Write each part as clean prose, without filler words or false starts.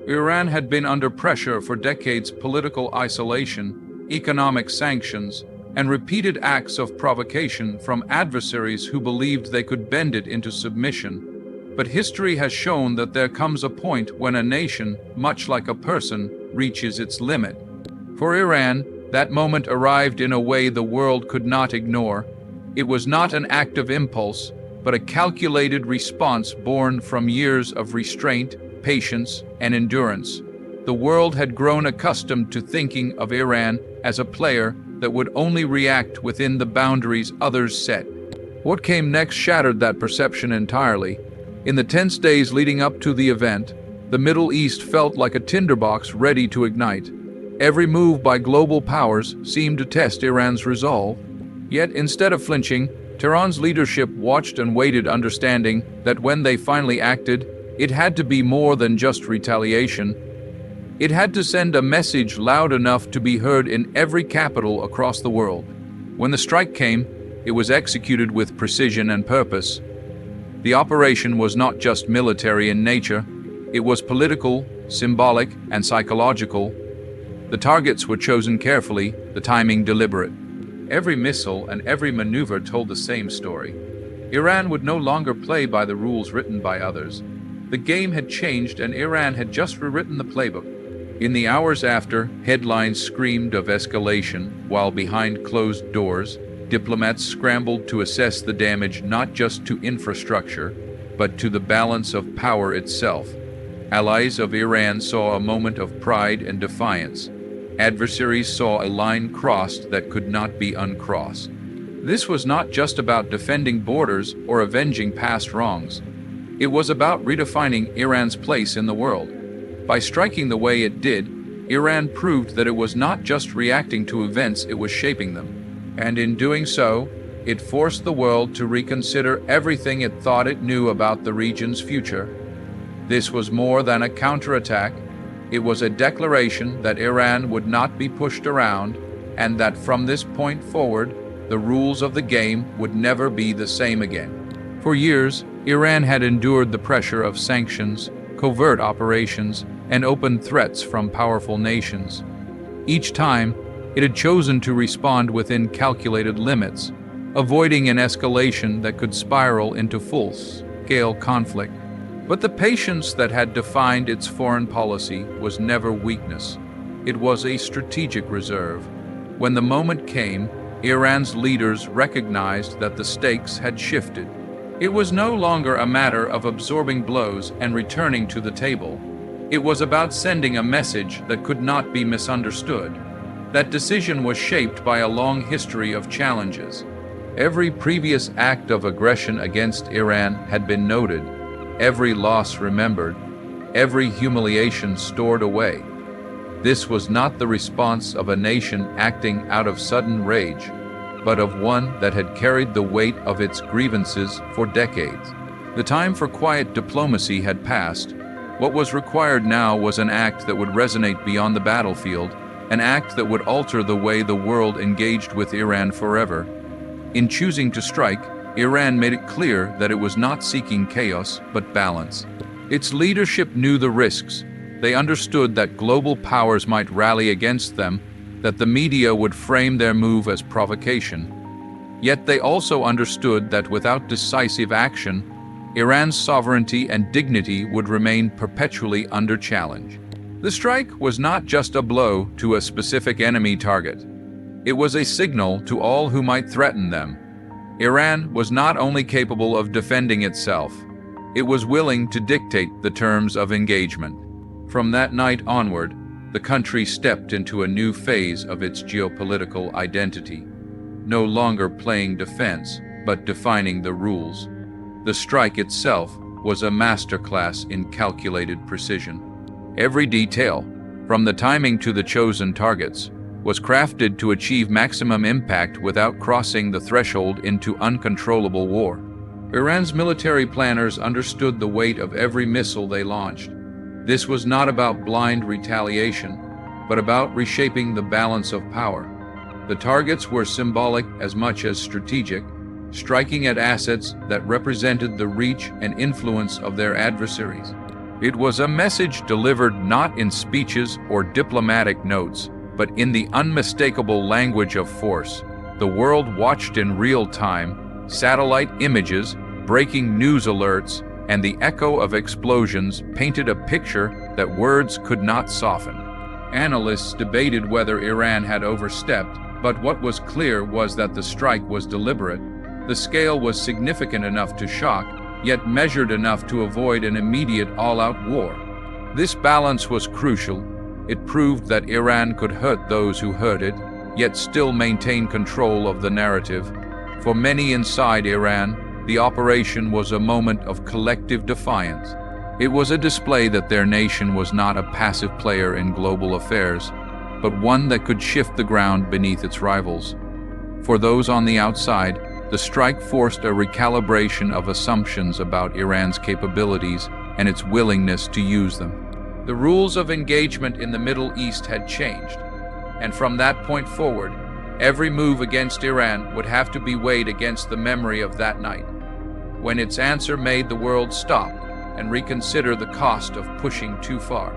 Iran had been under pressure for decades: political isolation, economic sanctions, and repeated acts of provocation from adversaries who believed they could bend it into submission. But history has shown that there comes a point when a nation, much like a person, reaches its limit. For Iran, that moment arrived in a way the world could not ignore. It was not an act of impulse, but a calculated response born from years of restraint, patience, and endurance. The world had grown accustomed to thinking of Iran as a player that would only react within the boundaries others set. What came next shattered that perception entirely. In the tense days leading up to the event, the Middle East felt like a tinderbox ready to ignite. Every move by global powers seemed to test Iran's resolve. Yet, instead of flinching, Tehran's leadership watched and waited, understanding that when they finally acted, it had to be more than just retaliation. It had to send a message loud enough to be heard in every capital across the world. When the strike came, it was executed with precision and purpose. The operation was not just military in nature, it was political, symbolic, and psychological. The targets were chosen carefully, the timing deliberate. Every missile and every maneuver told the same story. Iran would no longer play by the rules written by others. The game had changed, and Iran had just rewritten the playbook. In the hours after, headlines screamed of escalation, while behind closed doors, diplomats scrambled to assess the damage not just to infrastructure, but to the balance of power itself. Allies of Iran saw a moment of pride and defiance. Adversaries saw a line crossed that could not be uncrossed. This was not just about defending borders or avenging past wrongs. It was about redefining Iran's place in the world. By striking the way it did, Iran proved that it was not just reacting to events, it was shaping them. And in doing so, it forced the world to reconsider everything it thought it knew about the region's future. This was more than a counterattack. It was a declaration that Iran would not be pushed around, and that from this point forward, the rules of the game would never be the same again. For years, Iran had endured the pressure of sanctions, covert operations, and open threats from powerful nations. Each time, it had chosen to respond within calculated limits, avoiding an escalation that could spiral into full-scale conflict. But the patience that had defined its foreign policy was never weakness. It was a strategic reserve. When the moment came, Iran's leaders recognized that the stakes had shifted. It was no longer a matter of absorbing blows and returning to the table. It was about sending a message that could not be misunderstood. That decision was shaped by a long history of challenges. Every previous act of aggression against Iran had been noted, every loss remembered, every humiliation stored away. This was not the response of a nation acting out of sudden rage, but of one that had carried the weight of its grievances for decades. The time for quiet diplomacy had passed. What was required now was an act that would resonate beyond the battlefield, an act that would alter the way the world engaged with Iran forever. In choosing to strike, Iran made it clear that it was not seeking chaos, but balance. Its leadership knew the risks. They understood that global powers might rally against them, that the media would frame their move as provocation. Yet they also understood that without decisive action, Iran's sovereignty and dignity would remain perpetually under challenge. The strike was not just a blow to a specific enemy target. It was a signal to all who might threaten them. Iran was not only capable of defending itself, it was willing to dictate the terms of engagement. From that night onward, the country stepped into a new phase of its geopolitical identity, no longer playing defense, but defining the rules. The strike itself was a masterclass in calculated precision. Every detail, from the timing to the chosen targets, was crafted to achieve maximum impact without crossing the threshold into uncontrollable war. Iran's military planners understood the weight of every missile they launched. This was not about blind retaliation, but about reshaping the balance of power. The targets were symbolic as much as strategic, striking at assets that represented the reach and influence of their adversaries. It was a message delivered not in speeches or diplomatic notes, but in the unmistakable language of force. The world watched in real time, satellite images, breaking news alerts, and the echo of explosions painted a picture that words could not soften. Analysts debated whether Iran had overstepped, but what was clear was that the strike was deliberate. The scale was significant enough to shock, yet measured enough to avoid an immediate all-out war. This balance was crucial. It proved that Iran could hurt those who heard it, yet still maintain control of the narrative. For many inside Iran, the operation was a moment of collective defiance. It was a display that their nation was not a passive player in global affairs, but one that could shift the ground beneath its rivals. For those on the outside, the strike forced a recalibration of assumptions about Iran's capabilities and its willingness to use them. The rules of engagement in the Middle East had changed, and from that point forward, every move against Iran would have to be weighed against the memory of that night, when its answer made the world stop and reconsider the cost of pushing too far.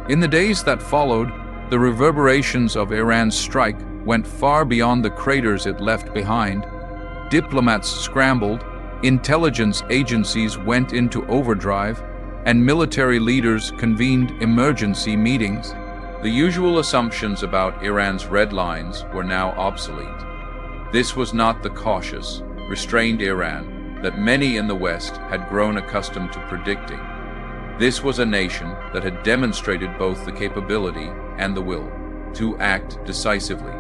In the days that followed, the reverberations of Iran's strike went far beyond the craters it left behind. Diplomats scrambled, intelligence agencies went into overdrive, and military leaders convened emergency meetings. The usual assumptions about Iran's red lines were now obsolete. This was not the cautious, restrained Iran that many in the West had grown accustomed to predicting. This was a nation that had demonstrated both the capability and the will to act decisively.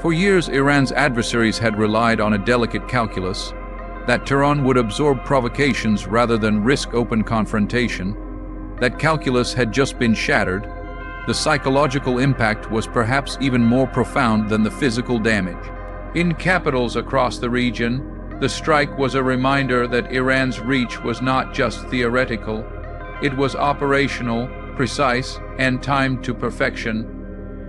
For years, Iran's adversaries had relied on a delicate calculus that Tehran would absorb provocations rather than risk open confrontation. That calculus had just been shattered. The psychological impact was perhaps even more profound than the physical damage. In capitals across the region, the strike was a reminder that Iran's reach was not just theoretical, it was operational, precise, and timed to perfection.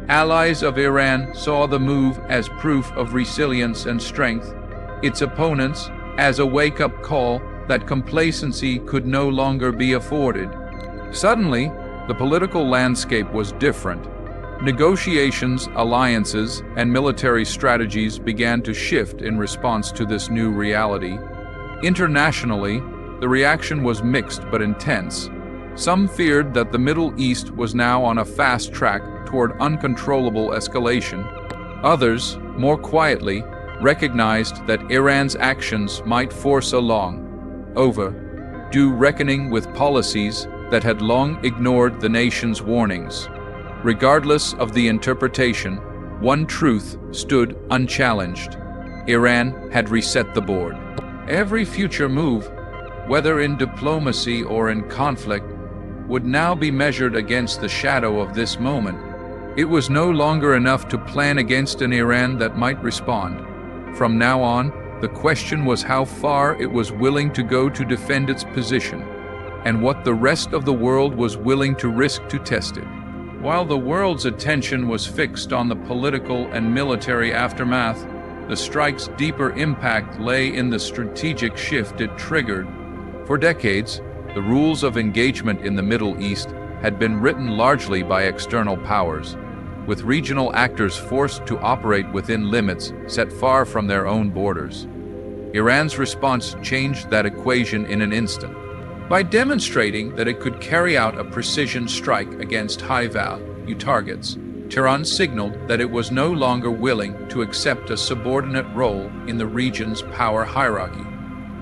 Allies of Iran saw the move as proof of resilience and strength, its opponents as a wake-up call that complacency could no longer be afforded. Suddenly, the political landscape was different. Negotiations, alliances, and military strategies began to shift in response to this new reality. Internationally, the reaction was mixed but intense. Some feared that the Middle East was now on a fast track toward uncontrollable escalation. Others, more quietly, recognized that Iran's actions might force a long, overdue reckoning with policies that had long ignored the nation's warnings. Regardless of the interpretation, one truth stood unchallenged. Iran had reset the board. Every future move, whether in diplomacy or in conflict, would now be measured against the shadow of this moment. It was no longer enough to plan against an Iran that might respond. From now on, the question was how far it was willing to go to defend its position, and what the rest of the world was willing to risk to test it. While the world's attention was fixed on the political and military aftermath, the strike's deeper impact lay in the strategic shift it triggered. For decades, the rules of engagement in the Middle East had been written largely by external powers, with regional actors forced to operate within limits set far from their own borders. Iran's response changed that equation in an instant. By demonstrating that it could carry out a precision strike against high-value targets, Tehran signaled that it was no longer willing to accept a subordinate role in the region's power hierarchy.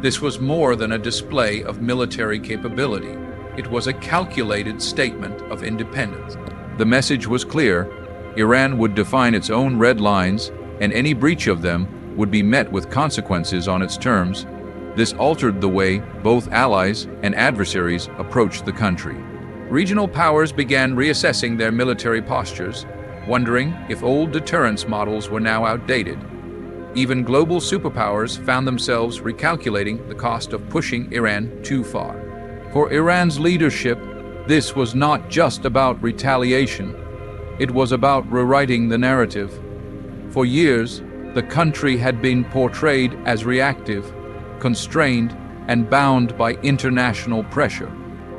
This was more than a display of military capability. It was a calculated statement of independence. The message was clear: Iran would define its own red lines, and any breach of them would be met with consequences on its terms. This altered the way both allies and adversaries approached the country. Regional powers began reassessing their military postures, wondering if old deterrence models were now outdated. Even global superpowers found themselves recalculating the cost of pushing Iran too far. For Iran's leadership, this was not just about retaliation. It was about rewriting the narrative. For years, the country had been portrayed as reactive, constrained, and bound by international pressure.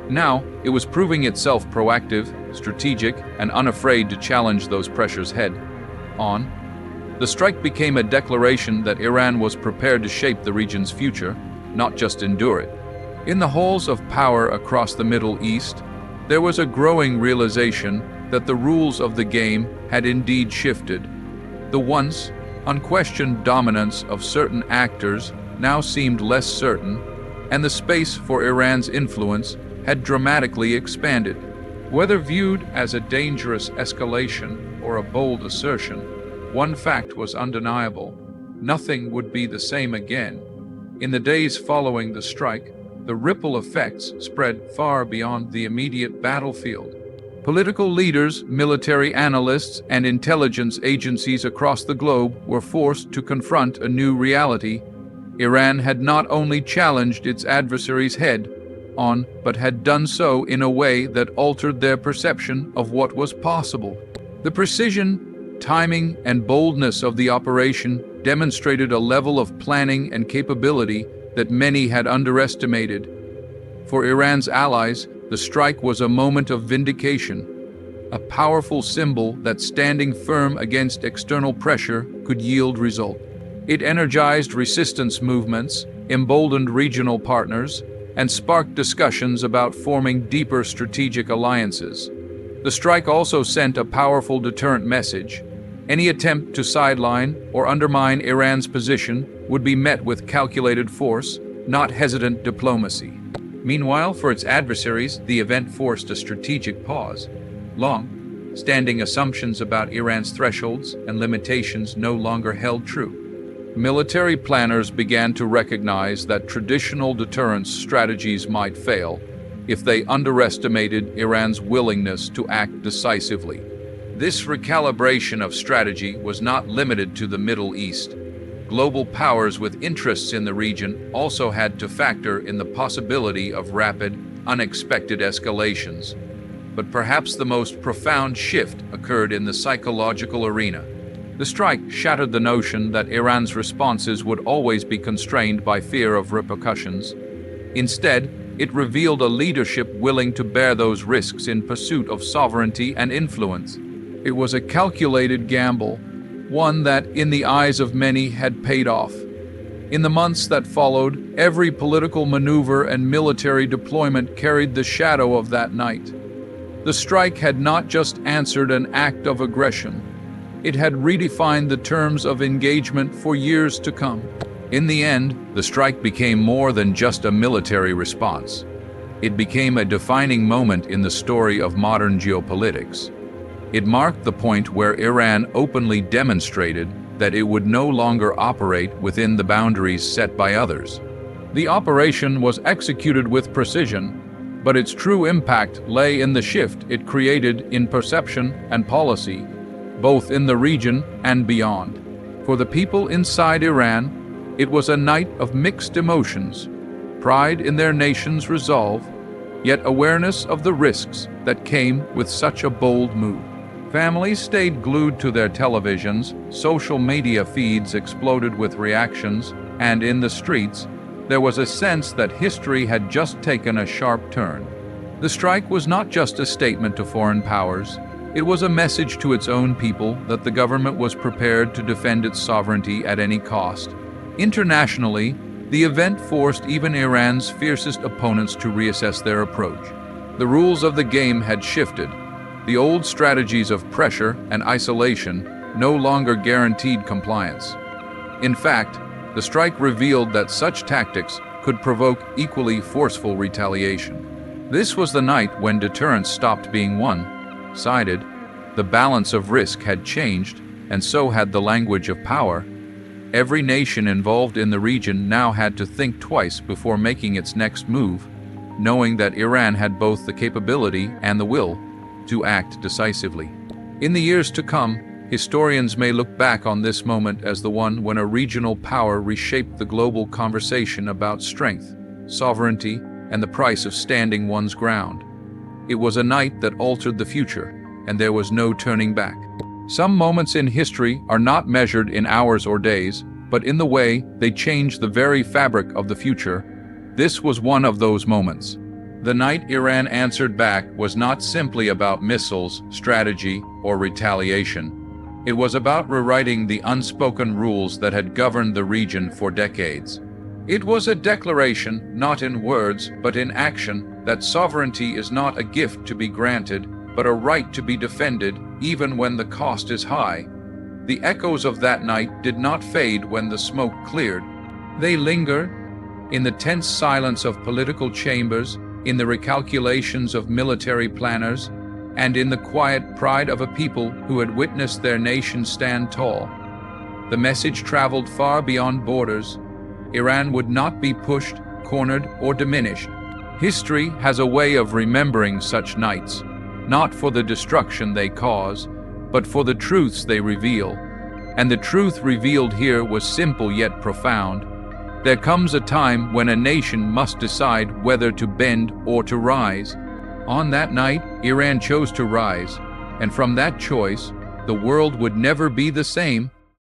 Now, it was proving itself proactive, strategic, and unafraid to challenge those pressures head-on. The strike became a declaration that Iran was prepared to shape the region's future, not just endure it. In the halls of power across the Middle East, there was a growing realization that the rules of the game had indeed shifted. The once unquestioned dominance of certain actors now seemed less certain, and the space for Iran's influence had dramatically expanded. Whether viewed as a dangerous escalation or a bold assertion, one fact was undeniable: nothing would be the same again. In the days following the strike, the ripple effects spread far beyond the immediate battlefield. Political leaders, military analysts, and intelligence agencies across the globe were forced to confront a new reality. Iran had not only challenged its adversaries head-on, but had done so in a way that altered their perception of what was possible. The precision, timing, and boldness of the operation demonstrated a level of planning and capability that many had underestimated. For Iran's allies, the strike was a moment of vindication, a powerful symbol that standing firm against external pressure could yield result. It energized resistance movements, emboldened regional partners, and sparked discussions about forming deeper strategic alliances. The strike also sent a powerful deterrent message. Any attempt to sideline or undermine Iran's position would be met with calculated force, not hesitant diplomacy. Meanwhile, for its adversaries, the event forced a strategic pause. Long-standing assumptions about Iran's thresholds and limitations no longer held true. Military planners began to recognize that traditional deterrence strategies might fail if they underestimated Iran's willingness to act decisively. This recalibration of strategy was not limited to the Middle East. Global powers with interests in the region also had to factor in the possibility of rapid, unexpected escalations. But perhaps the most profound shift occurred in the psychological arena. The strike shattered the notion that Iran's responses would always be constrained by fear of repercussions. Instead, it revealed a leadership willing to bear those risks in pursuit of sovereignty and influence. It was a calculated gamble, one that, in the eyes of many, had paid off. In the months that followed, every political maneuver and military deployment carried the shadow of that night. The strike had not just answered an act of aggression. It had redefined the terms of engagement for years to come. In the end, the strike became more than just a military response. It became a defining moment in the story of modern geopolitics. It marked the point where Iran openly demonstrated that it would no longer operate within the boundaries set by others. The operation was executed with precision, but its true impact lay in the shift it created in perception and policy, both in the region and beyond. For the people inside Iran, it was a night of mixed emotions, pride in their nation's resolve, yet awareness of the risks that came with such a bold move. Families stayed glued to their televisions, social media feeds exploded with reactions, and in the streets, there was a sense that history had just taken a sharp turn. The strike was not just a statement to foreign powers, it was a message to its own people that the government was prepared to defend its sovereignty at any cost. Internationally, the event forced even Iran's fiercest opponents to reassess their approach. The rules of the game had shifted. The old strategies of pressure and isolation no longer guaranteed compliance. In fact, the strike revealed that such tactics could provoke equally forceful retaliation. This was the night when deterrence stopped being one-sided. The balance of risk had changed, and so had the language of power. Every nation involved in the region now had to think twice before making its next move, knowing that Iran had both the capability and the will to act decisively. In the years to come, historians may look back on this moment as the one when a regional power reshaped the global conversation about strength, sovereignty, and the price of standing one's ground. It was a night that altered the future, and there was no turning back. Some moments in history are not measured in hours or days, but in the way they change the very fabric of the future. This was one of those moments. The night Iran answered back was not simply about missiles, strategy, or retaliation. It was about rewriting the unspoken rules that had governed the region for decades. It was a declaration, not in words, but in action, that sovereignty is not a gift to be granted, but a right to be defended, even when the cost is high. The echoes of that night did not fade when the smoke cleared. They linger in the tense silence of political chambers, in the recalculations of military planners, and in the quiet pride of a people who had witnessed their nation stand tall. The message traveled far beyond borders. Iran would not be pushed, cornered, or diminished. History has a way of remembering such nights, not for the destruction they cause, but for the truths they reveal. And the truth revealed here was simple yet profound. There comes a time when a nation must decide whether to bend or to rise. On that night, Iran chose to rise, and from that choice, the world would never be the same.